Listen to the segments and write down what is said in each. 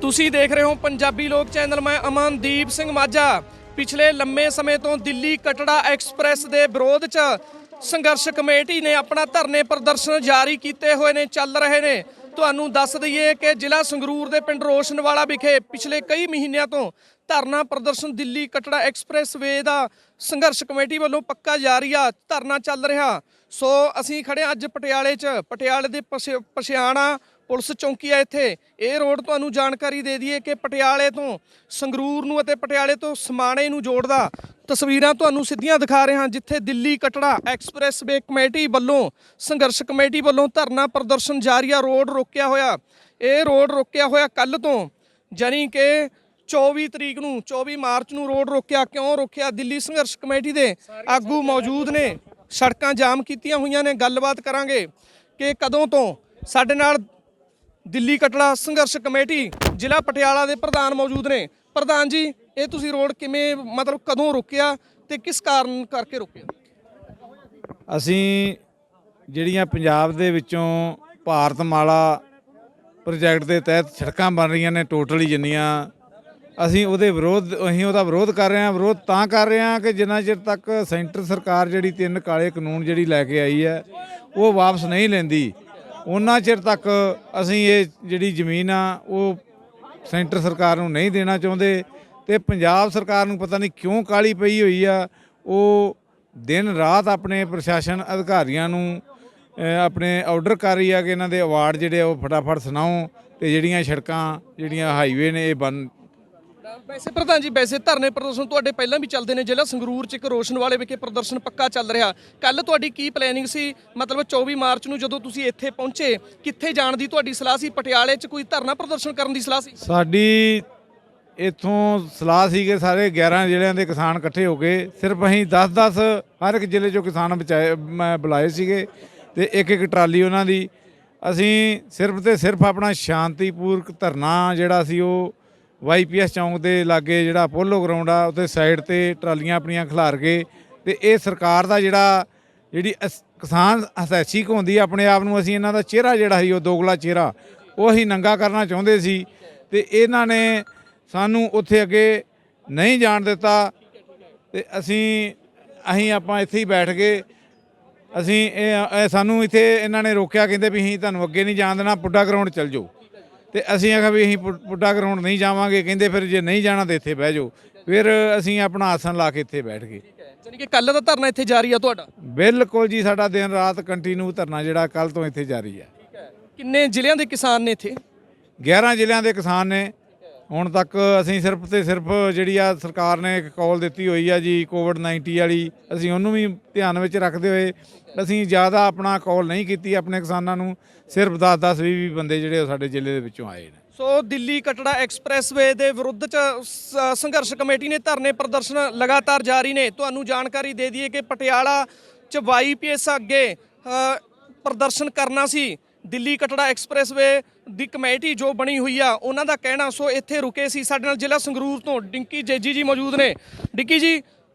ਤੁਸੀਂ ਦੇਖ ਰਹੇ ਹੋ ਪੰਜਾਬੀ ਲੋਕ ਚੈਨਲ। ਮੈਂ ਅਮਨਦੀਪ ਸਿੰਘ ਮਾਝਾ। ਪਿਛਲੇ ਲੰਮੇ ਸਮੇਂ ਤੋਂ ਦਿੱਲੀ ਕਟੜਾ ਐਕਸਪ੍ਰੈਸ ਦੇ ਵਿਰੋਧ 'ਚ ਸੰਘਰਸ਼ ਕਮੇਟੀ ਨੇ ਆਪਣਾ ਧਰਨੇ ਪ੍ਰਦਰਸ਼ਨ ਜਾਰੀ ਕੀਤੇ ਹੋਏ ਨੇ, ਚੱਲ ਰਹੇ ਨੇ। ਤੁਹਾਨੂੰ ਦੱਸ ਦਈਏ ਕਿ ਜ਼ਿਲ੍ਹਾ ਸੰਗਰੂਰ ਦੇ ਪਿੰਡ ਰੋਸ਼ਨਵਾਲਾ ਵਿਖੇ ਪਿਛਲੇ ਕਈ ਮਹੀਨਿਆਂ ਤੋਂ ਧਰਨਾ ਪ੍ਰਦਰਸ਼ਨ ਦਿੱਲੀ ਕਟੜਾ ਐਕਸਪ੍ਰੈਸ ਵੇ ਦਾ ਸੰਘਰਸ਼ ਕਮੇਟੀ ਵੱਲੋਂ ਪੱਕਾ ਜਾਰੀ ਆ, ਧਰਨਾ ਚੱਲ ਰਿਹਾ। ਸੋ ਅਸੀਂ ਖੜੇ ਅੱਜ ਪਟਿਆਲੇ 'ਚ, ਪਟਿਆਲੇ ਦੇ ਪਛਿਆਣਾ ਪੁਲਿਸ ਚੌਂਕੀ ਆ ਇੱਥੇ। ਇਹ ਰੋਡ ਤੁਹਾਨੂੰ ਜਾਣਕਾਰੀ ਦੇ ਦਈਏ ਕਿ ਪਟਿਆਲੇ ਤੋਂ ਸੰਗਰੂਰ ਨੂੰ ਅਤੇ ਪਟਿਆਲੇ ਤੋਂ ਸਮਾਣੇ ਨੂੰ ਜੋੜਦਾ। ਤਸਵੀਰਾਂ ਤੁਹਾਨੂੰ ਸਿੱਧੀਆਂ ਦਿਖਾ ਰਹੇ ਹਾਂ ਜਿੱਥੇ ਦਿੱਲੀ ਕਟੜਾ ਐਕਸਪ੍ਰੈਸ ਵੇ ਕਮੇਟੀ ਵੱਲੋਂ, ਸੰਘਰਸ਼ ਕਮੇਟੀ ਵੱਲੋਂ ਧਰਨਾ ਪ੍ਰਦਰਸ਼ਨ ਜਾਰੀ ਆ। ਰੋਡ ਰੋਕਿਆ ਹੋਇਆ, ਇਹ ਰੋਡ ਰੋਕਿਆ ਹੋਇਆ ਕੱਲ ਤੋਂ, ਜਾਨੀ ਕਿ 24 ਤਰੀਕ ਨੂੰ, 24 ਮਾਰਚ ਨੂੰ ਰੋਡ ਰੋਕਿਆ। ਕਿਉਂ ਰੋਕਿਆ? ਦਿੱਲੀ ਸੰਘਰਸ਼ ਕਮੇਟੀ ਦੇ ਆਗੂ ਮੌਜੂਦ ਨੇ, ਸੜਕਾਂ ਜਾਮ ਕੀਤੀਆਂ ਹੋਈਆਂ ਨੇ। ਗੱਲਬਾਤ ਕਰਾਂਗੇ ਕਿ ਕਦੋਂ ਤੋਂ। ਸਾਡੇ ਨਾਲ ਦਿੱਲੀ ਕਟੜਾ ਸੰਘਰਸ਼ ਕਮੇਟੀ ਜ਼ਿਲ੍ਹਾ ਪਟਿਆਲਾ ਦੇ ਪ੍ਰਧਾਨ ਮੌਜੂਦ ਨੇ। ਪ੍ਰਧਾਨ ਜੀ, ਇਹ ਤੁਸੀਂ ਰੋਡ ਕਿਵੇਂ, ਮਤਲਬ ਕਦੋਂ ਰੋਕਿਆ ਤੇ ਕਿਸ ਕਾਰਨ ਕਰਕੇ ਰੋਕਿਆ? ਅਸੀਂ ਜਿਹੜੀਆਂ ਪੰਜਾਬ ਦੇ ਵਿੱਚੋਂ ਭਾਰਤਮਾਲਾ ਪ੍ਰੋਜੈਕਟ ਦੇ ਤਹਿਤ ਸੜਕਾਂ ਬਣ ਰਹੀਆਂ ਨੇ ਟੋਟਲੀ ਜਿੰਨੀਆਂ, ਅਸੀਂ ਉਹਦਾ ਵਿਰੋਧ ਕਰ ਰਹੇ ਹਾਂ। ਵਿਰੋਧ ਤਾਂ ਕਰ ਰਹੇ ਹਾਂ ਕਿ ਜਿੰਨਾ ਚਿਰ ਤੱਕ ਸੈਂਟਰ ਸਰਕਾਰ ਜਿਹੜੀ 3 ਕਾਲੇ ਕਾਨੂੰਨ ਜਿਹੜੀ ਲੈ ਕੇ ਆਈ ਹੈ ਉਹ ਵਾਪਸ ਨਹੀਂ ਲੈਂਦੀ, ਉਹਨਾਂ ਚਿਰ ਤੱਕ ਅਸੀਂ ਇਹ ਜਿਹੜੀ ਜ਼ਮੀਨ ਆ ਉਹ ਸੈਂਟਰ ਸਰਕਾਰ ਨੂੰ ਨਹੀਂ ਦੇਣਾ ਚਾਹੁੰਦੇ। ਤੇ ਪੰਜਾਬ ਸਰਕਾਰ ਨੂੰ ਪਤਾ ਨਹੀਂ ਕਿਉਂ ਕਾਹਲੀ ਪਈ ਹੋਈ ਆ, ਉਹ ਦਿਨ ਰਾਤ ਆਪਣੇ ਪ੍ਰਸ਼ਾਸਨ ਅਧਿਕਾਰੀਆਂ ਨੂੰ ਆਪਣੇ ਆਰਡਰ ਕਰ ਰਹੀ ਆ ਕਿ ਇਹਨਾਂ ਦੇ ਅਵਾਰਡ ਜਿਹੜੇ ਉਹ ਫਟਾਫਟ ਸੁਣਾਓ ਤੇ ਜਿਹੜੀਆਂ ਸੜਕਾਂ ਜਿਹੜੀਆਂ ਹਾਈਵੇ ਨੇ ਇਹ ਬਣ। ਵੈਸੇ ਪ੍ਰਧਾਨ ਜੀ, ਵੈਸੇ ਧਰਨੇ ਪ੍ਰਦਰਸ਼ਨ ਤੁਹਾਡੇ ਪਹਿਲਾਂ ਵੀ ਚੱਲਦੇ ਨੇ। ਜ਼ਿਲ੍ਹਾ ਸੰਗਰੂਰ 'ਚ ਇੱਕ ਰੋਸ਼ਨਵਾਲੇ ਵਿਖੇ ਪ੍ਰਦਰਸ਼ਨ ਪੱਕਾ ਚੱਲ ਰਿਹਾ। ਕੱਲ ਤੁਹਾਡੀ ਕੀ ਪਲੈਨਿੰਗ ਸੀ? ਮਤਲਬ 24 ਮਾਰਚ ਨੂੰ ਜਦੋਂ ਤੁਸੀਂ ਇੱਥੇ ਪਹੁੰਚੇ, ਕਿੱਥੇ ਜਾਣ ਦੀ ਤੁਹਾਡੀ ਸਲਾਹ ਸੀ? ਪਟਿਆਲੇ 'ਚ ਕੋਈ ਧਰਨਾ ਪ੍ਰਦਰਸ਼ਨ ਕਰਨ ਦੀ ਸਲਾਹ ਸੀ? ਸਾਡੀ ਇੱਥੋਂ ਸਲਾਹ ਸੀ ਕਿ ਸਾਰੇ 11 ਜ਼ਿਲ੍ਹਿਆਂ ਦੇ ਕਿਸਾਨ ਇਕੱਠੇ ਹੋ ਕੇ, ਸਿਰਫ ਅਸੀਂ 10-10 ਹਰ ਇੱਕ ਜ਼ਿਲ੍ਹੇ 'ਚੋਂ ਕਿਸਾਨ ਬੁਲਾਏ ਸੀਗੇ ਤੇ ਇੱਕ ਟਰਾਲੀ ਉਹਨਾਂ ਦੀ। ਅਸੀਂ ਸਿਰਫ ਤੇ ਸਿਰਫ ਆਪਣਾ ਸ਼ਾਂਤੀਪੂਰਕ ਧਰਨਾ ਜਿਹੜਾ ਸੀ ਉਹ YPS ਚੌਂਕ ਦੇ ਲਾਗੇ ਜਿਹੜਾ ਪੋਲੋ ਗਰਾਊਂਡ ਆ ਉੱਥੇ ਸਾਈਡ ਤੇ ਟਰਾਲੀਆਂ ਆਪਣੀਆਂ ਖਿਲਾਰ ਕੇ, ਤੇ ਇਹ ਸਰਕਾਰ ਦਾ ਜਿਹੜੀ ਕਿਸਾਨ ਹਸੈਸੀ ਹੁੰਦੀ ਆਪਣੇ ਆਪ ਨੂੰ, ਅਸੀਂ ਇਹਨਾਂ ਦਾ ਚਿਹਰਾ ਜਿਹੜਾ ਸੀ ਉਹ ਦੋਗਲਾ ਚਿਹਰਾ ਉਹ ਅਸੀਂ ਨੰਗਾ ਕਰਨਾ ਚਾਹੁੰਦੇ ਸੀ। ਤੇ ਇਹਨਾਂ ਨੇ ਸਾਨੂੰ ਉੱਥੇ ਅੱਗੇ ਨਹੀਂ ਜਾਣ ਦਿੱਤਾ ਤੇ ਅਸੀਂ ਆਪਾਂ ਇੱਥੇ ਹੀ ਬੈਠ ਗਏ। ਅਸੀਂ ਸਾਨੂੰ ਇੱਥੇ ਇਹਨਾਂ ਨੇ ਰੋਕਿਆ, ਕਹਿੰਦੇ ਵੀ ਅਸੀਂ ਤੁਹਾਨੂੰ ਅੱਗੇ ਨਹੀਂ ਜਾਣ ਦੇਣਾ, ਪੁੱਡਾ ਗਰਾਊਂਡ ਚੱਲ ਜਾਓ। ਤੇ ਅਸੀਂ ਆਖਿਆ ਵੀ ਅਸੀਂ ਪੁੱਡਾ ਗਰਾਊਂਡ ਨਹੀਂ ਜਾਵਾਂਗੇ। ਕਹਿੰਦੇ ਫਿਰ ਜੇ ਨਹੀਂ ਜਾਣਾ ਤਾਂ ਇੱਥੇ ਬਹਿ ਜਾਓ। ਫਿਰ ਅਸੀਂ ਆਪਣਾ ਆਸਣ ਲਾ ਕੇ ਇੱਥੇ ਬੈਠ ਗਏ। ਜਾਨੀ ਕਿ ਕੱਲ ਦਾ ਧਰਨਾ ਇੱਥੇ ਜਾਰੀ ਆ ਤੁਹਾਡਾ? ਬਿਲਕੁਲ ਜੀ, ਸਾਡਾ ਦਿਨ ਰਾਤ ਕੰਟੀਨਿਊ ਧਰਨਾ ਜਿਹੜਾ ਕੱਲ ਤੋਂ ਇੱਥੇ ਜਾਰੀ ਹੈ। ਕਿੰਨੇ ਜ਼ਿਲ੍ਹਿਆਂ ਦੇ ਕਿਸਾਨ ਨੇ ਇੱਥੇ? 11 ਜ਼ਿਲ੍ਹਿਆਂ ਦੇ ਕਿਸਾਨ ਨੇ ਹੁਣ ਤੱਕ। ਅਸੀਂ ਸਿਰਫ ਤੇ ਸਿਰਫ ਜਿਹੜੀ ਆ ਸਰਕਾਰ ਨੇ ਇੱਕ ਕਾਲ ਦਿੱਤੀ ਹੋਈ ਆ ਜੀ COVID-19 ਵਾਲੀ, ਅਸੀਂ ਉਹਨੂੰ ਵੀ ਧਿਆਨ ਵਿੱਚ ਰੱਖਦੇ ਹੋਏ ਅਸੀਂ ਜ਼ਿਆਦਾ ਆਪਣਾ ਕਾਲ ਨਹੀਂ ਕੀਤੀ ਆਪਣੇ ਕਿਸਾਨਾਂ ਨੂੰ। ਸਿਰਫ 10-10 20 ਬੰਦੇ ਜਿਹੜੇ ਸਾਡੇ ਜ਼ਿਲ੍ਹੇ ਦੇ ਵਿੱਚੋਂ ਆਏ ਨੇ। ਸੋ ਦਿੱਲੀ ਕਟੜਾ ਐਕਸਪ੍ਰੈਸਵੇ ਦੇ ਵਿਰੁੱਧ 'ਚ ਸੰਘਰਸ਼ ਕਮੇਟੀ ਨੇ ਧਰਨੇ ਪ੍ਰਦਰਸ਼ਨ ਲਗਾਤਾਰ ਜਾਰੀ ਨੇ। ਤੁਹਾਨੂੰ ਜਾਣਕਾਰੀ ਦੇ ਦਈਏ ਕਿ ਪਟਿਆਲਾ 'ਚ YPS ਅੱਗੇ ਪ੍ਰਦਰਸ਼ਨ ਕਰਨਾ ਸੀ। ਦਿੱਲੀ ਕਟੜਾ ਐਕਸਪ੍ਰੈਸਵੇ ਦੀ ਕਮੇਟੀ ਜੋ ਬਣੀ ਹੋਈ ਆ ਉਹਨਾਂ ਦਾ ਕਹਿਣਾ, ਸੋ ਇੱਥੇ ਰੁਕੇ ਸੀ। ਸਾਡੇ ਨਾਲ ਜ਼ਿਲ੍ਹਾ ਸੰਗਰੂਰ ਤੋਂ ਡਿੰਕੀ ਜੇਜੀ ਜੀ ਮੌਜੂਦ ਨੇ। ਡਿੰਕੀ ਜੀ,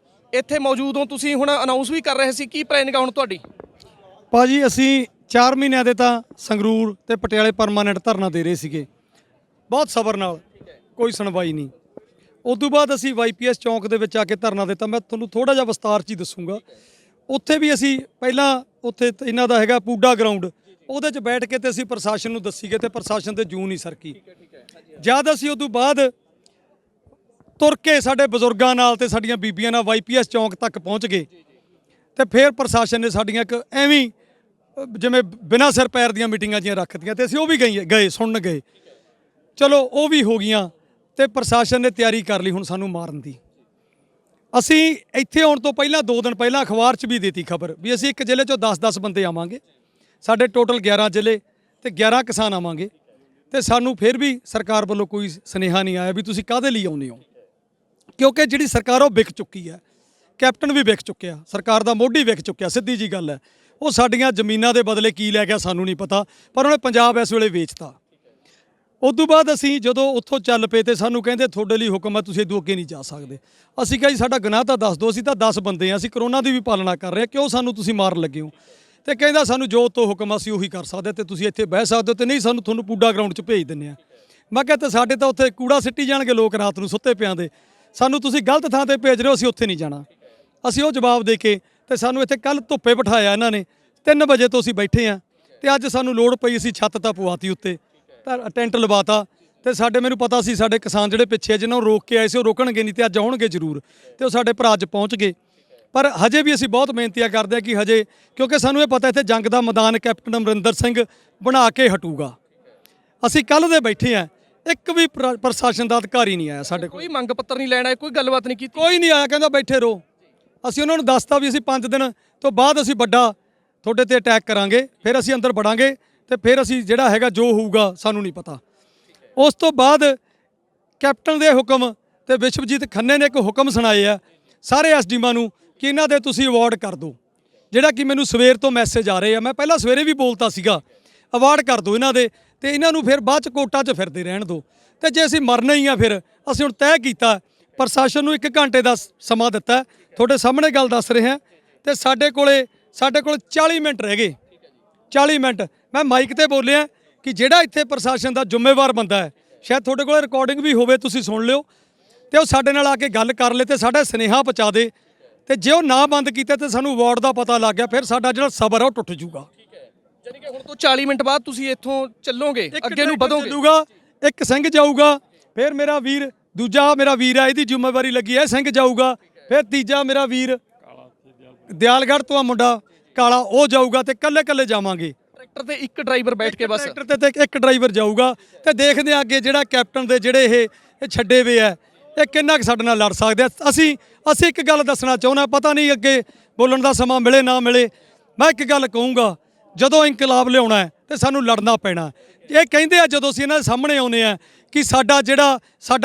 ਇੱਥੇ ਮੌਜੂਦ ਹੋ ਤੁਸੀਂ, ਹੁਣ ਅਨਾਉਂਸ ਵੀ ਕਰ ਰਹੇ ਸੀ, ਕੀ ਪਲੈਨਿੰਗ ਆ ਹੁਣ ਤੁਹਾਡੀ? ਭਾਜੀ, ਅਸੀਂ 4 ਮਹੀਨਿਆਂ ਦੇ ਤਾਂ ਸੰਗਰੂਰ ਤੇ ਪਟਿਆਲੇ ਪਰਮਾਨੈਂਟ ਧਰਨਾ ਦੇ ਰਹੇ ਸੀਗੇ, ਬਹੁਤ ਸਬਰ ਨਾਲ, ਕੋਈ ਸੁਣਵਾਈ ਨਹੀਂ। ਉਸ ਤੋਂ ਬਾਅਦ ਅਸੀਂ YPS ਚੌਂਕ ਦੇ ਵਿੱਚ ਆ ਕੇ ਧਰਨਾ ਦਿੱਤਾ। ਮੈਂ ਤੁਹਾਨੂੰ ਥੋੜ੍ਹਾ ਜਿਹਾ ਵਿਸਤਾਰ 'ਚ ਹੀ ਦੱਸੂਗਾ। ਉੱਥੇ ਵੀ ਅਸੀਂ ਪਹਿਲਾਂ ਉੱਥੇ ਇਹਨਾਂ ਦਾ ਹੈਗਾ ਪੂਡਾ ਗਰਾਊਂਡ, ਉਹਦੇ 'ਚ ਬੈਠ ਕੇ ਤੇ ਅਸੀਂ ਪ੍ਰਸ਼ਾਸਨ ਨੂੰ ਦੱਸੀ ਗਏ ਤੇ ਪ੍ਰਸ਼ਾਸਨ ਤੇ ਜੂੰ ਨਹੀਂ ਸਰਕੀ। ਜਦ ਅਸੀਂ ਉਦੋਂ ਬਾਅਦ ਤੁਰ ਕੇ ਸਾਡੇ ਬਜ਼ੁਰਗਾਂ ਨਾਲ ਤੇ ਸਾਡੀਆਂ ਬੀਬੀਆਂ ਨਾਲ YPS ਚੌਂਕ ਤੱਕ ਪਹੁੰਚ ਗਏ ਤੇ ਫਿਰ ਪ੍ਰਸ਼ਾਸਨ ਨੇ ਸਾਡੀਆਂ ਇੱਕ ਐਵੇਂ ਜਿਵੇਂ ਬਿਨਾਂ ਸਿਰ ਪੈਰ ਦੀਆਂ ਮੀਟਿੰਗਾਂ ਜਿਹੀਆਂ ਰੱਖਦੀਆਂ ਤੇ ਅਸੀਂ ਉਹ ਵੀ ਗਏ ਸੁਣਨ ਗਏ। ਚਲੋ ਉਹ ਵੀ ਹੋ ਗਈਆਂ ਤੇ ਪ੍ਰਸ਼ਾਸਨ ਨੇ ਤਿਆਰੀ ਕਰ ਲਈ ਹੁਣ ਸਾਨੂੰ ਮਾਰਨ ਦੀ। ਅਸੀਂ ਇੱਥੇ ਆਉਣ ਤੋਂ ਪਹਿਲਾਂ 2 ਦਿਨ ਪਹਿਲਾਂ ਅਖਬਾਰ 'ਚ ਵੀ ਦਿੱਤੀ ਖਬਰ ਵੀ ਅਸੀਂ ਇੱਕ ਜ਼ਿਲ੍ਹੇ 'ਚੋਂ 10-10 ਬੰਦੇ ਆਵਾਂਗੇ, ਸਾਡੇ ਟੋਟਲ 11 ਜ਼ਿਲ੍ਹੇ ਤੇ 11 ਕਿਸਾਨ ਆਵਾਂਗੇ। ਤੇ ਸਾਨੂੰ ਫਿਰ ਵੀ ਸਰਕਾਰ ਵੱਲੋਂ ਕੋਈ ਸੁਨੇਹਾ ਨਹੀਂ ਆਇਆ ਵੀ ਤੁਸੀਂ ਕਾਹਦੇ ਲਈ ਆਉਂਦੇ ਹੋ, ਕਿਉਂਕਿ ਜਿਹੜੀ ਸਰਕਾਰ ਉਹ ਵਿਕ ਚੁੱਕੀ ਹੈ, ਕੈਪਟਨ ਵੀ ਵਿਕ ਚੁੱਕਿਆ, ਸਰਕਾਰ ਦਾ ਮੋਢੀ ਵਿਕ ਚੁੱਕਿਆ, ਸਿੱਧੀ ਜੀ ਗੱਲ ਹੈ। ਉਹ ਸਾਡੀਆਂ ਜ਼ਮੀਨਾਂ ਦੇ ਬਦਲੇ ਕੀ ਲੈ ਗਿਆ ਸਾਨੂੰ ਨਹੀਂ ਪਤਾ, ਪਰ ਉਹਨੇ ਪੰਜਾਬ ਇਸ ਵੇਲੇ ਵੇਚਤਾ। ਉਸ ਤੋਂ ਬਾਅਦ ਅਸੀਂ ਜਦੋਂ ਉੱਥੋਂ ਚੱਲ ਪਏ ਤੇ ਸਾਨੂੰ ਕਹਿੰਦੇ ਤੁਹਾਡੇ ਲਈ ਹੁਕਮ ਹੈ, ਤੁਸੀਂ ਇਦੋਂ ਅੱਗੇ ਨਹੀਂ ਜਾ ਸਕਦੇ। ਅਸੀਂ ਕਿਹਾ ਜੀ ਸਾਡਾ ਗੁਨਾਹ ਤਾਂ ਦੱਸ ਦਿਓ, ਅਸੀਂ ਤਾਂ 10 ਬੰਦੇ ਹਾਂ, ਅਸੀਂ ਕਰੋਨਾ ਦੀ ਵੀ ਪਾਲਣਾ ਕਰ ਰਹੇ ਹਾਂ, ਕਿਉਂ ਸਾਨੂੰ ਤੁਸੀਂ ਮਾਰਨ ਲੱਗੇ ਹੋ? ਤੇ ਕਹਿੰਦਾ ਸਾਨੂੰ ਜੋ ਤੋਂ ਹੁਕਮ ਅਸੀਂ ਉਹੀ ਕਰ ਸਕਦੇ ਤੇ ਤੁਸੀਂ ਇੱਥੇ ਬਹਿ ਸਕਦੇ ਹੋ, ਤੇ ਨਹੀਂ ਸਾਨੂੰ ਤੁਹਾਨੂੰ ਪੂਡਾ ਗਰਾਊਂਡ 'ਚ ਭੇਜ ਦਿੰਦੇ ਹਾਂ। ਮੈਂ ਕਿਹਾ ਤੇ ਸਾਡੇ ਤਾਂ ਉੱਥੇ ਕੂੜਾ ਸਿੱਟੀ ਜਾਣਗੇ ਲੋਕ ਰਾਤ ਨੂੰ ਸੁੱਤੇ ਪਿਆਂ ਦੇ, ਸਾਨੂੰ ਤੁਸੀਂ ਗਲਤ ਥਾਂ ਤੇ ਭੇਜ ਰਹੇ ਹੋ, ਅਸੀਂ ਉੱਥੇ ਨਹੀਂ ਜਾਣਾ। ਅਸੀਂ ਉਹ ਜਵਾਬ ਦੇ ਕੇ ਤੇ ਸਾਨੂੰ ਇੱਥੇ ਕੱਲ ਧੁੱਪੇ ਬਿਠਾਇਆ ਇਹਨਾਂ ਨੇ, 3 ਵਜੇ ਤੋਂ ਅਸੀਂ ਬੈਠੇ ਆ ਤੇ ਅੱਜ ਸਾਨੂੰ ਲੋੜ ਪਈ, ਅਸੀਂ ਛੱਤ ਤਾਂ ਪਵਾਤੀ ਉੱਤੇ, ਤਾਂ ਟੈਂਟ ਲਵਾਤਾ ਤੇ ਸਾਡੇ, ਮੈਨੂੰ ਪਤਾ ਸੀ ਸਾਡੇ ਕਿਸਾਨ ਜਿਹੜੇ ਪਿੱਛੇ ਜਿਹਨਾਂ ਨੂੰ ਰੋਕ ਕੇ ਆਏ ਸੀ ਉਹ ਰੋਕਣਗੇ ਨਹੀਂ ਤੇ ਅੱਜ ਆਉਣਗੇ ਜ਼ਰੂਰ, ਤੇ ਉਹ ਸਾਡੇ ਭਰਾ ਅੱਜ ਪਹੁੰਚ ਗਏ। ਪਰ ਹਜੇ ਵੀ ਅਸੀਂ ਬਹੁਤ ਮਿਹਨਤੀਆਂ ਕਰਦੇ ਹਾਂ ਕਿ ਹਜੇ, ਕਿਉਂਕਿ ਸਾਨੂੰ ਇਹ ਪਤਾ ਇੱਥੇ ਜੰਗ ਦਾ ਮੈਦਾਨ ਕੈਪਟਨ ਅਮਰਿੰਦਰ ਸਿੰਘ ਬਣਾ ਕੇ ਹਟੂਗਾ। ਅਸੀਂ ਕੱਲ ਦੇ ਬੈਠੇ ਆ, ਇੱਕ ਵੀ ਪ੍ਰਸ਼ਾਸਨ ਦਾ ਅਧਿਕਾਰੀ ਨਹੀਂ ਆਇਆ ਸਾਡੇ ਕੋਲ, ਕੋਈ ਮੰਗ ਪੱਤਰ ਨਹੀਂ ਲੈਣਾ, ਕੋਈ ਗੱਲਬਾਤ ਨਹੀਂ ਕੀਤੀ? ਕੋਈ ਨਹੀਂ ਆਇਆ, ਕਹਿੰਦਾ ਬੈਠੇ ਰਹੋ। ਅਸੀਂ ਉਹਨਾਂ ਨੂੰ ਦੱਸਤਾ ਵੀ ਅਸੀਂ 5 ਦਿਨ ਤੋਂ ਬਾਅਦ ਅਸੀਂ ਵੱਡਾ ਤੁਹਾਡੇ ਤੇ ਅਟੈਕ ਕਰਾਂਗੇ, ਫਿਰ ਅਸੀਂ ਅੰਦਰ ਵੜਾਂਗੇ ਤੇ ਫਿਰ ਅਸੀਂ ਜਿਹੜਾ ਹੈਗਾ ਜੋ ਹੋਊਗਾ ਸਾਨੂੰ ਨਹੀਂ ਪਤਾ। ਉਸ ਤੋਂ ਬਾਅਦ ਕੈਪਟਨ ਦੇ ਹੁਕਮ ਤੇ ਵਿਸ਼ਵਜੀਤ ਖੰਨੇ ਨੇ ਇੱਕ ਹੁਕਮ ਸੁਣਾਏ ਆ ਸਾਰੇ ਐਸਡੀਮਾਂ ਨੂੰ ਕਿ ਇਹਨਾਂ ਦੇ ਤੁਸੀਂ ਅਵਾਰਡ ਕਰ ਦਿਓ, ਜਿਹੜਾ ਕਿ ਮੈਨੂੰ ਸਵੇਰ ਤੋਂ ਮੈਸੇਜ ਆ ਰਹੇ ਆ। ਮੈਂ ਪਹਿਲਾਂ ਸਵੇਰੇ ਵੀ ਬੋਲਤਾ ਸੀਗਾ ਅਵਾਰਡ ਕਰ ਦਿਓ ਇਹਨਾਂ ਦੇ, ਤੇ ਇਹਨਾਂ ਨੂੰ ਫਿਰ ਬਾਅਦ ਚ ਕੋਟਾਂ 'ਚ ਫਿਰਦੇ ਰਹਿਣ ਦਿਓ। ਤੇ ਜੇ ਅਸੀਂ ਮਰਨਾ ਹੀ ਆ, ਫਿਰ ਅਸੀਂ ਹੁਣ ਤੈਅ ਕੀਤਾ, ਪ੍ਰਸ਼ਾਸਨ ਨੂੰ 1 ਘੰਟੇ ਦਾ ਸਮਾਂ ਦਿੱਤਾ, ਤੁਹਾਡੇ ਸਾਹਮਣੇ ਗੱਲ ਦੱਸ ਰਹੇ ਹਾਂ, ਤੇ ਸਾਡੇ ਕੋਲ 40 ਮਿੰਟ ਰਹਿ ਗਏ। 40 ਮਿੰਟ ਮੈਂ ਮਾਈਕ ਤੇ ਬੋਲਿਆ ਕਿ ਜਿਹੜਾ ਇੱਥੇ ਪ੍ਰਸ਼ਾਸਨ ਦਾ ਜ਼ਿੰਮੇਵਾਰ ਬੰਦਾ ਹੈ, ਸ਼ਾਇਦ ਤੁਹਾਡੇ ਕੋਲ ਰਿਕਾਰਡਿੰਗ ਵੀ ਹੋਵੇ, ਤੁਸੀਂ ਸੁਣ ਲਿਓ, ਤੇ ਉਹ ਸਾਡੇ ਨਾਲ ਆ ਕੇ ਗੱਲ ਕਰ ਲੇ ਤੇ ਸਾਡਾ ਸੁਨੇਹਾ ਪਹੁੰਚਾ ਦੇ, ਤੇ ਜੇ ਉਹ ਨਾ ਬੰਦ ਕੀਤਾ ਤੇ ਸਾਨੂੰ ਅਵਾਰਡ ਦਾ ਪਤਾ ਲੱਗ ਗਿਆ, ਫਿਰ ਸਾਡਾ ਜਿਹੜਾ ਸਬਰ ਆ ਉਹ ਟੁੱਟ ਜੂਗਾ। ਯਾਨੀ ਕਿ ਹੁਣ ਤੋਂ 40 ਮਿੰਟ ਬਾਅਦ ਤੁਸੀਂ ਇੱਥੋਂ ਚੱਲੋਗੇ, ਅੱਗੇ ਨੂੰ ਵਧੋਗੇ? ਇੱਕ ਸਿੰਘ ਜਾਊਗਾ, ਫਿਰ ਮੇਰਾ ਵੀਰ, ਦੂਜਾ ਮੇਰਾ ਵੀਰ ਆ, ਇਹਦੀ ਜ਼ਿੰਮੇਵਾਰੀ ਲੱਗੀ ਹੈ, ਸਿੰਘ ਜਾਊਗਾ, ਫਿਰ ਤੀਜਾ ਮੇਰਾ ਵੀਰ ਦਿਆਲਗੜ੍ਹ ਤੋਂ ਆ ਮੁੰਡਾ ਕਾਲਾ, ਉਹ ਜਾਊਗਾ, ਤੇ ਕੱਲੇ ਕੱਲੇ ਜਾਵਾਂਗੇ। ਟਰੈਕਟਰ ਤੇ ਇੱਕ ਡਰਾਈਵਰ ਬੈਠ ਕੇ ਬਸ? ਟਰੈਕਟਰ ਤੇ ਇੱਕ ਡਰਾਈਵਰ ਜਾਊਗਾ, ਤੇ ਦੇਖਦੇ ਆ ਅੱਗੇ ਜਿਹੜਾ ਕੈਪਟਨ ਦੇ ਜਿਹੜੇ ਇਹ ਛੱਡੇ ਵੇ ਆ, ਇਹ ਕਿੰਨਾ ਕੁ ਸਾਡੇ ਨਾਲ ਲੜ ਸਕਦੇ ਆ। ਅਸੀਂ ਇੱਕ ਗੱਲ ਦੱਸਣਾ ਚਾਹੁੰਦਾ, ਪਤਾ ਨਹੀਂ ਅੱਗੇ ਬੋਲਣ ਦਾ ਸਮਾਂ ਮਿਲੇ ਨਾ ਮਿਲੇ, ਮੈਂ ਇੱਕ ਗੱਲ ਕਹੂੰਗਾ, ਜਦੋਂ ਇਨਕਲਾਬ ਲਿਆਉਣਾ ਹੈ ਤੇ ਸਾਨੂੰ ਲੜਨਾ ਪੈਣਾ। ਇਹ ਕਹਿੰਦੇ ਆ ਜਦੋਂ ਅਸੀਂ ਇਹਨਾਂ ਦੇ ਸਾਹਮਣੇ ਆਉਂਦੇ ਆ ਕਿ ਸਾਡਾ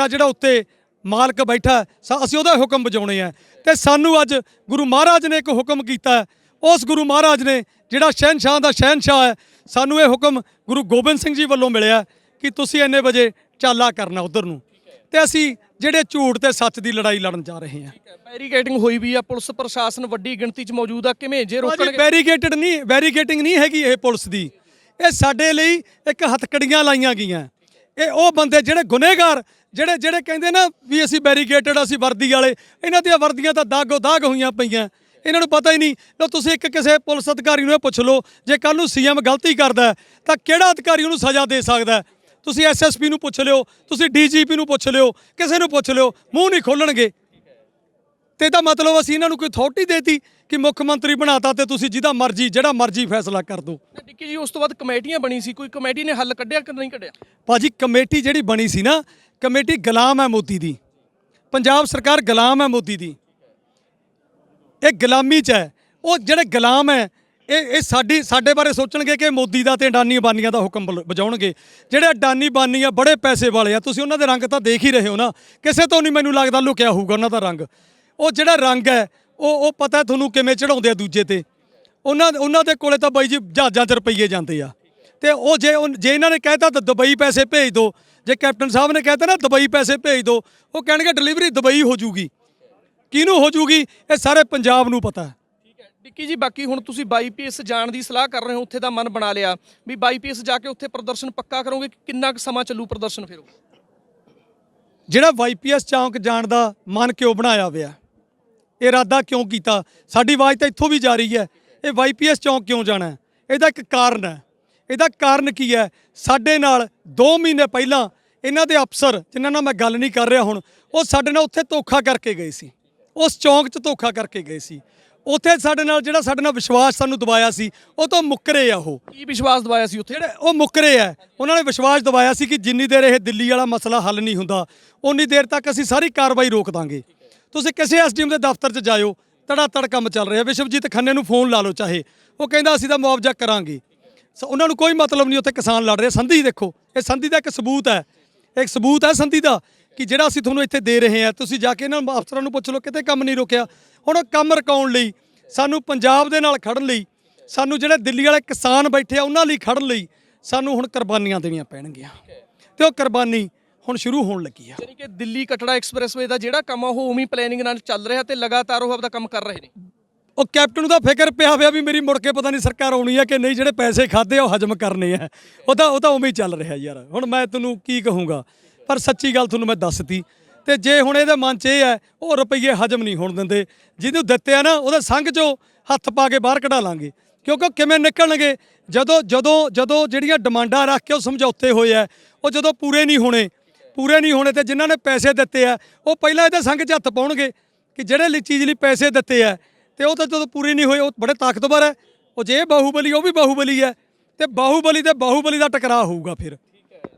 ਜਿਹੜਾ ਉੱਤੇ ਮਾਲਕ ਬੈਠਾ, ਅਸੀਂ ਉਹਦਾ ਹੁਕਮ ਵਜਾਉਣੇ ਆ, ਤੇ ਸਾਨੂੰ ਅੱਜ ਗੁਰੂ ਮਹਾਰਾਜ ਨੇ ਇੱਕ ਹੁਕਮ ਕੀਤਾ, ਉਸ ਗੁਰੂ ਮਹਾਰਾਜ ਨੇ ਜਿਹੜਾ ਸ਼ਹਿਨਸ਼ਾਹ ਦਾ ਸ਼ਹਿਨਸ਼ਾਹ ਹੈ, ਸਾਨੂੰ ਇਹ ਹੁਕਮ ਗੁਰੂ ਗੋਬਿੰਦ ਸਿੰਘ ਜੀ ਵੱਲੋਂ ਮਿਲਿਆ ਕਿ ਤੁਸੀਂ ਇੰਨੇ ਵਜੇ ਚਾਲਾ ਕਰਨਾ ਉਧਰ ਨੂੰ, ਤੇ ਅਸੀਂ ਜਿਹੜੇ ਝੂਠ ਤੇ ਸੱਚ ਦੀ ਲੜਾਈ ਲੜਨ ਜਾ ਰਹੇ ਹਾਂ। ਬੈਰੀਕੇਡਿੰਗ ਹੋਈ ਵੀ ਆ, ਪੁਲਿਸ ਪ੍ਰਸ਼ਾਸਨ ਵੱਡੀ ਗਿਣਤੀ 'ਚ ਮੌਜੂਦ ਆ, ਕਿਵੇਂ ਜੇ ਰੋਕਣਗੇ? ਬੈਰੀਕੇਟਿੰਗ ਨਹੀਂ ਹੈਗੀ ਇਹ ਪੁਲਿਸ ਦੀ, ਇਹ ਸਾਡੇ ਲਈ ਇੱਕ ਹੱਥਕੜੀਆਂ ਲਾਈਆਂ ਗਈਆਂ। ਇਹ ਉਹ ਬੰਦੇ ਜਿਹੜੇ ਗੁਨੇਗਾਰ, ਜਿਹੜੇ ਕਹਿੰਦੇ ਨਾ ਵੀ ਅਸੀਂ ਬੈਰੀਕੇਟਡ, ਅਸੀਂ ਵਰਦੀ ਵਾਲੇ, ਇਹਨਾਂ ਦੀਆਂ ਵਰਦੀਆਂ ਤਾਂ ਦਾਗੋ ਦਾਗ ਹੋਈਆਂ ਪਈਆਂ, ਇਹਨਾਂ ਨੂੰ ਪਤਾ ਹੀ ਨਹੀਂ। ਲਓ ਤੁਸੀਂ ਕਿਸੇ ਪੁਲਿਸ ਅਧਿਕਾਰੀ ਨੂੰ ਇਹ ਪੁੱਛ ਲਓ, ਜੇ ਕੱਲ ਨੂੰ ਸੀਐਮ ਗਲਤੀ ਕਰਦਾ ਤਾਂ ਕਿਹੜਾ ਅਧਿਕਾਰੀ ਉਹਨੂੰ ਸਜ਼ਾ ਦੇ ਸਕਦਾ? ਤੁਸੀਂ ਐਸਐਸਪੀ ਨੂੰ ਪੁੱਛ ਲਿਓ, ਤੁਸੀਂ ਡੀਜੀਪੀ ਨੂੰ ਪੁੱਛ ਲਿਓ, ਕਿਸੇ ਨੂੰ ਪੁੱਛ ਲਿਓ, ਮੂੰਹ ਨਹੀਂ ਖੋਲਣਗੇ। ਤੇ ਇਹਦਾ ਮਤਲਬ ਅਸੀਂ ਇਹਨਾਂ ਨੂੰ ਕੋਈ ਅਥਾਰਟੀ ਦੇਤੀ ਕਿ ਮੁੱਖ ਮੰਤਰੀ ਬਣਾਤਾ ਤੇ ਤੁਸੀਂ ਜਿਹੜਾ ਮਰਜ਼ੀ ਫੈਸਲਾ ਕਰ ਦਿਓ। ਡਿੱਕੀ ਜੀ, ਉਸ ਤੋਂ ਬਾਅਦ ਕਮੇਟੀਆਂ ਬਣੀ ਸੀ, ਕੋਈ ਕਮੇਟੀ ਨੇ ਹੱਲ ਕੱਢਿਆ ਕਿ ਨਹੀਂ ਕੱਢਿਆ? ਭਾਜੀ ਕਮੇਟੀ ਜਿਹੜੀ ਬਣੀ ਸੀ ਨਾ, ਕਮੇਟੀ ਗੁਲਾਮ ਹੈ ਮੋਦੀ ਦੀ, ਪੰਜਾਬ ਸਰਕਾਰ ਗੁਲਾਮ ਹੈ ਮੋਦੀ ਦੀ, ਇਹ ਗੁਲਾਮੀ 'ਚ ਹੈ। ਉਹ ਜਿਹੜੇ ਗੁਲਾਮ ਹੈ ਇਹ ਸਾਡੇ ਬਾਰੇ ਸੋਚਣਗੇ ਕਿ ਮੋਦੀ ਦਾ ਤੇ ਅਡਾਨੀ ਅਬਾਨੀਆਂ ਦਾ ਹੁਕਮ ਵਜਾਉਣਗੇ। ਜਿਹੜੇ ਅਡਾਨੀ ਅਬਾਨੀ ਆ ਬੜੇ ਪੈਸੇ ਵਾਲੇ ਆ, ਤੁਸੀਂ ਉਹਨਾਂ ਦੇ ਰੰਗ ਤਾਂ ਦੇਖ ਹੀ ਰਹੇ ਹੋ ਨਾ, ਕਿਸੇ ਤੋਂ ਨਹੀਂ ਮੈਨੂੰ ਲੱਗਦਾ ਲੁਕਿਆ ਹੋਊਗਾ ਉਹਨਾਂ ਦਾ ਰੰਗ। ਉਹ ਜਿਹੜਾ ਰੰਗ ਹੈ ਉਹ ਪਤਾ ਤੁਹਾਨੂੰ ਕਿਵੇਂ ਚੜਾਉਂਦੇ ਆ ਦੂਜੇ ਤੇ। ਉਹਨਾਂ ਦੇ ਕੋਲੇ ਤਾਂ ਬਾਈ ਜੀ ਜਹਾਜ਼ਾਂ 'ਚ ਰੁਪਈਏ ਜਾਂਦੇ ਆ, ਤੇ ਉਹ ਜੇ ਇਹਨਾਂ ਨੇ ਕਹਿਤਾ ਤਾਂ ਦੁਬਈ ਪੈਸੇ ਭੇਜ ਦਿਓ, ਜੇ ਕੈਪਟਨ ਸਾਹਿਬ ਨੇ ਕਹਿਤਾ ਨਾ ਦੁਬਈ ਪੈਸੇ ਭੇਜ ਦਿਓ, ਉਹ ਕਹਿਣਗੇ ਡਿਲੀਵਰੀ ਦੁਬਈ ਹੋ ਜੂਗੀ। ਕਿਹਨੂੰ ਹੋ ਜੂਗੀ? ਇਹ ਸਾਰੇ ਪੰਜਾਬ ਨੂੰ ਪਤਾ। ਡਿੱਕੀ ਜੀ, ਬਾਕੀ ਹੁਣ ਤੁਸੀਂ ਬਾਈਪੀਐਸ ਜਾਣ ਦੀ ਸਲਾਹ ਕਰ ਰਹੇ ਹੋ, ਉੱਥੇ ਦਾ ਮਨ ਬਣਾ ਲਿਆ ਵੀ ਬਾਈਪੀਐਸ ਜਾ ਕੇ ਉੱਥੇ ਪ੍ਰਦਰਸ਼ਨ ਪੱਕਾ ਕਰੋਗੇ, ਕਿੰਨਾ ਕੁ ਸਮਾਂ ਚੱਲੂ ਪ੍ਰਦਰਸ਼ਨ ਫਿਰ? ਜਿਹੜਾ ਵਾਈਪੀਐਸ ਚੌਂਕ ਜਾਣ ਦਾ ਮਨ ਕਿਉਂ ਬਣਾਇਆ ਹੋਇਆ, ਇਰਾਦਾ ਕਿਉਂ ਕੀਤਾ, ਸਾਡੀ ਆਵਾਜ਼ ਤਾਂ ਇੱਥੋਂ ਵੀ ਜਾ ਰਹੀ ਹੈ, ਇਹ ਵਾਈਪੀਐਸ ਚੌਂਕ ਕਿਉਂ ਜਾਣਾ ਹੈ? ਇਹਦਾ ਇੱਕ ਕਾਰਨ ਹੈ। ਇਹਦਾ ਕਾਰਨ ਕੀ ਹੈ? ਸਾਡੇ ਨਾਲ 2 ਮਹੀਨੇ ਪਹਿਲਾਂ ਇਹਨਾਂ ਦੇ ਅਫਸਰ, ਜਿਨ੍ਹਾਂ ਨਾਲ ਮੈਂ ਗੱਲ ਨਹੀਂ ਕਰ ਰਿਹਾ ਹੁਣ, ਉਹ ਸਾਡੇ ਨਾਲ ਉੱਥੇ ਧੋਖਾ ਕਰਕੇ ਗਏ ਸੀ, ਉਸ ਚੌਂਕ 'ਚ ਧੋਖਾ ਕਰਕੇ ਗਏ ਸੀ। ਉੱਥੇ ਸਾਡੇ ਨਾਲ ਵਿਸ਼ਵਾਸ ਸਾਨੂੰ ਦਵਾਇਆ ਸੀ, ਉਹ ਤੋਂ ਮੁੱਕਰੇ ਆ। ਉਹ ਕੀ ਵਿਸ਼ਵਾਸ ਦਵਾਇਆ ਸੀ ਉੱਥੇ? ਜਿਹੜੇ ਉਹ ਮੁੱਕਰੇ ਆ, ਉਹਨਾਂ ਨੇ ਵਿਸ਼ਵਾਸ ਦਵਾਇਆ ਸੀ ਕਿ ਜਿੰਨੀ ਦੇਰ ਇਹ ਦਿੱਲੀ ਵਾਲਾ ਮਸਲਾ ਹੱਲ ਨਹੀਂ ਹੁੰਦਾ, ਉਨੀ ਦੇਰ ਤੱਕ ਅਸੀਂ ਸਾਰੀ ਕਾਰਵਾਈ ਰੋਕ ਦਾਂਗੇ। ਤੁਸੀਂ ਕਿਸੇ ਐਸਡੀਐਮ ਦੇ ਦਫ਼ਤਰ 'ਚ ਜਾਇਓ, ਧੜਾ ਕੰਮ ਚੱਲ ਰਿਹਾ। ਵਿਸ਼ਵਜੀਤ ਖੰਨੇ ਨੂੰ ਫੋਨ ਲਾ ਲਓ ਚਾਹੇ, ਉਹ ਕਹਿੰਦਾ ਅਸੀਂ ਤਾਂ ਮੁਆਵਜ਼ਾ ਕਰਾਂਗੇ। ਉਹਨਾਂ ਨੂੰ ਕੋਈ ਮਤਲਬ ਨਹੀਂ, ਉੱਥੇ ਕਿਸਾਨ ਲੜ ਰਹੇ। ਸੰਧੀ ਦੇਖੋ, ਇਹ ਸੰਧੀ ਦਾ ਇੱਕ ਸਬੂਤ ਹੈ ਸੰਧੀ ਦਾ ਕਿ ਜਿਹੜਾ ਅਸੀਂ ਤੁਹਾਨੂੰ ਇੱਥੇ ਦੇ ਰਹੇ ਹਾਂ। ਤੁਸੀਂ ਜਾ ਕੇ ਇਹਨਾਂ ਅਫਸਰਾਂ ਨੂੰ ਪੁੱਛ ਲਓ, ਕਿਤੇ ਕੰਮ ਨਹੀਂ ਰੁਕਿਆ। ਹੁਣ ਉਹ ਕੰਮ ਰੁਕਾਉਣ ਲਈ, ਸਾਨੂੰ ਪੰਜਾਬ ਦੇ ਨਾਲ ਖੜਨ ਲਈ, ਸਾਨੂੰ ਜਿਹੜੇ ਦਿੱਲੀ ਵਾਲੇ ਕਿਸਾਨ ਬੈਠੇ ਆ ਉਹਨਾਂ ਲਈ ਖੜਨ ਲਈ ਸਾਨੂੰ ਹੁਣ ਕੁਰਬਾਨੀਆਂ ਦੇਣੀਆਂ ਪੈਣਗੀਆਂ, ਤੇ ਉਹ ਕੁਰਬਾਨੀ ਹੁਣ ਸ਼ੁਰੂ ਹੋਣ ਲੱਗੀ ਆ। ਯਾਨੀ ਕਿ ਦਿੱਲੀ ਕਟੜਾ ਐਕਸਪ੍ਰੈਸਵੇ ਦਾ ਜਿਹੜਾ ਕੰਮ ਆ ਉਹ ਉਮੀ ਪਲੈਨਿੰਗ ਨਾਲ ਚੱਲ ਰਿਹਾ ਤੇ ਲਗਾਤਾਰ ਉਹ ਆਪਦਾ ਕੰਮ ਕਰ ਰਹੇ ਨੇ। ਉਹ ਕੈਪਟਨ ਨੂੰ ਤਾਂ ਫਿਕਰ ਪਿਆ ਹੋਇਆ ਵੀ ਮੇਰੀ ਮੁੜ ਕੇ ਪਤਾ ਨਹੀਂ ਸਰਕਾਰ ਆਉਣੀ ਹੈ ਕਿ ਨਹੀਂ, ਜਿਹੜੇ ਪੈਸੇ ਖਾਦੇ ਆ ਉਹ ਹਜਮ ਕਰਨੇ ਆ। ਉਹ ਤਾਂ ਉਵੇਂ ਹੀ ਚੱਲ ਰਿਹਾ ਯਾਰ। ਹੁਣ ਮੈਂ ਤੈਨੂੰ ਕੀ ਕਹੂੰਗਾ, ਪਰ ਸੱਚੀ ਗੱਲ ਤੁਹਾਨੂੰ ਮੈਂ ਦੱਸਤੀ। ਤੇ ਜੇ ਹੁਣ ਇਹਦੇ ਮਨ 'ਚ ਇਹ ਹੈ, ਉਹ ਰੁਪਈਏ ਹਜਮ ਨਹੀਂ ਹੋਣ ਦਿੰਦੇ। ਜਿਹਨੂੰ ਦਿੱਤੇ ਆ ਨਾ ਉਹਦੇ ਸੰਘ 'ਚੋਂ ਹੱਥ ਪਾ ਕੇ ਬਾਹਰ ਕਢਾ ਲਾਂਗੇ, ਕਿਉਂਕਿ ਕਿਵੇਂ ਨਿਕਲਣਗੇ ਜਦੋਂ ਜਿਹੜੀਆਂ ਡਿਮਾਂਡਾਂ ਰੱਖ ਕੇ ਉਹ ਸਮਝੌਤੇ ਹੋਏ ਆ, ਉਹ ਜਦੋਂ ਪੂਰੇ ਨਹੀਂ ਹੋਣੇ ਤੇ ਜਿਨ੍ਹਾਂ ਨੇ ਪੈਸੇ ਦਿੱਤੇ ਆ ਉਹ ਪਹਿਲਾਂ ਇਹਦੇ ਸੰਘ 'ਚ ਹੱਥ ਪਾਉਣਗੇ ਕਿ ਜਿਹੜੇ ਚੀਜ਼ ਲਈ ਪੈਸੇ ਦਿੱਤੇ ਆ ਤੇ ਉਹ ਤਾਂ ਜਦੋਂ ਪੂਰੇ ਨਹੀਂ ਹੋਏ, ਉਹ ਬੜੇ ਤਾਕਤਵਰ ਹੈ। ਉਹ ਜੇ ਬਾਹੂਬਲੀ, ਉਹ ਵੀ ਬਾਹੂਬਲੀ ਹੈ, ਤੇ ਬਾਹੂਬਲੀ ਦਾ ਟਕਰਾਅ ਹੋਊਗਾ ਫਿਰ।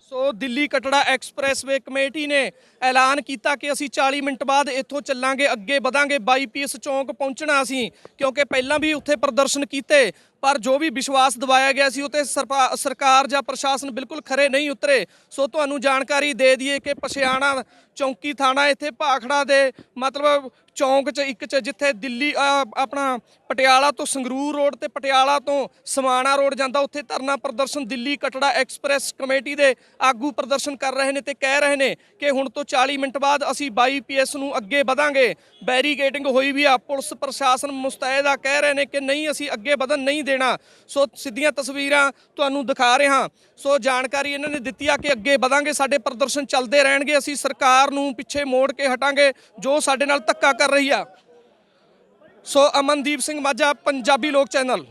ਸੋ ਦਿੱਲੀ ਕਟੜਾ ਐਕਸਪ੍ਰੈਸਵੇ ਕਮੇਟੀ ਨੇ ਐਲਾਨ ਕੀਤਾ ਕਿ ਅਸੀਂ 40 ਮਿੰਟ ਬਾਅਦ ਇੱਥੋਂ ਚੱਲਾਂਗੇ, ਅੱਗੇ ਵਧਾਂਗੇ, ਬਾਈਪੀਐਸ ਚੌਂਕ ਪਹੁੰਚਣਾ ਅਸੀਂ, ਕਿਉਂਕਿ ਪਹਿਲਾਂ ਵੀ ਉੱਥੇ ਪ੍ਰਦਰਸ਼ਨ ਕੀਤੇ ਪਰ ਜੋ ਵੀ ਵਿਸ਼ਵਾਸ ਦਿਵਾਇਆ ਗਿਆ ਸੀ ਉੱਤੇ ਸਰਕਾਰ ਜਾਂ ਪ੍ਰਸ਼ਾਸਨ ਬਿਲਕੁਲ ਖਰੇ ਨਹੀਂ ਉਤਰੇ। ਸੋ ਤੁਹਾਨੂੰ ਜਾਣਕਾਰੀ ਦੇ ਦਈਏ ਕਿ ਪਛਿਆਣਾ ਚੌਂਕੀ ਥਾਣਾ ਇੱਥੇ ਭਾਖੜਾ ਦੇ ਮਤਲਬ ਚੌਂਕ 'ਚ ਇੱਕ 'ਚ ਜਿੱਥੇ ਦਿੱਲੀ ਆਪਣਾ ਪਟਿਆਲਾ ਤੋਂ ਸੰਗਰੂਰ ਰੋਡ ਤੇ ਪਟਿਆਲਾ ਤੋਂ ਸਮਾਣਾ ਰੋਡ ਜਾਂਦਾ, ਉੱਥੇ ਧਰਨਾ ਪ੍ਰਦਰਸ਼ਨ ਦਿੱਲੀ ਕਟੜਾ ਐਕਸਪ੍ਰੈਸ ਕਮੇਟੀ ਦੇ ਆਗੂ ਪ੍ਰਦਰਸ਼ਨ ਕਰ ਰਹੇ ਨੇ ਤੇ ਕਹਿ ਰਹੇ ਨੇ ਕਿ ਹੁਣ ਤੋਂ 40 ਮਿੰਟ ਬਾਅਦ ਅਸੀਂ 22PS ਨੂੰ ਅੱਗੇ ਵਧਾਂਗੇ। ਬੈਰੀਕੇਡਿੰਗ ਹੋਈ ਵੀ ਆ, ਪੁਲਿਸ ਪ੍ਰਸ਼ਾਸਨ ਮੁਸਤੈਦ ਆ, ਕਹਿ ਰਹੇ ਨੇ ਕਿ ਨਹੀਂ ਅਸੀਂ ਅੱਗੇ ਵਧਣ ਨਹੀਂ ਦੇਣਾ। ਸੋ ਸਿੱਧੀਆਂ ਤਸਵੀਰਾਂ ਤੁਹਾਨੂੰ ਦਿਖਾ ਰਿਹਾ। ਸੋ ਜਾਣਕਾਰੀ ਇਹਨਾਂ ਨੇ ਦਿੱਤੀ ਆ ਕਿ ਅੱਗੇ ਵਧਾਂਗੇ, ਸਾਡੇ ਪ੍ਰਦਰਸ਼ਨ ਚੱਲਦੇ ਰਹਿਣਗੇ, ਅਸੀਂ ਸਰਕਾਰ ਨੂੰ ਪਿੱਛੇ ਮੋੜ ਕੇ ਹਟਾਂਗੇ ਜੋ ਸਾਡੇ ਨਾਲ ਧੱਕਾ ਕਰ ਰਹੀ ਆ। ਸੋ ਅਮਨਦੀਪ ਸਿੰਘ ਮਾਝਾ, ਪੰਜਾਬੀ ਲੋਕ ਚੈਨਲ।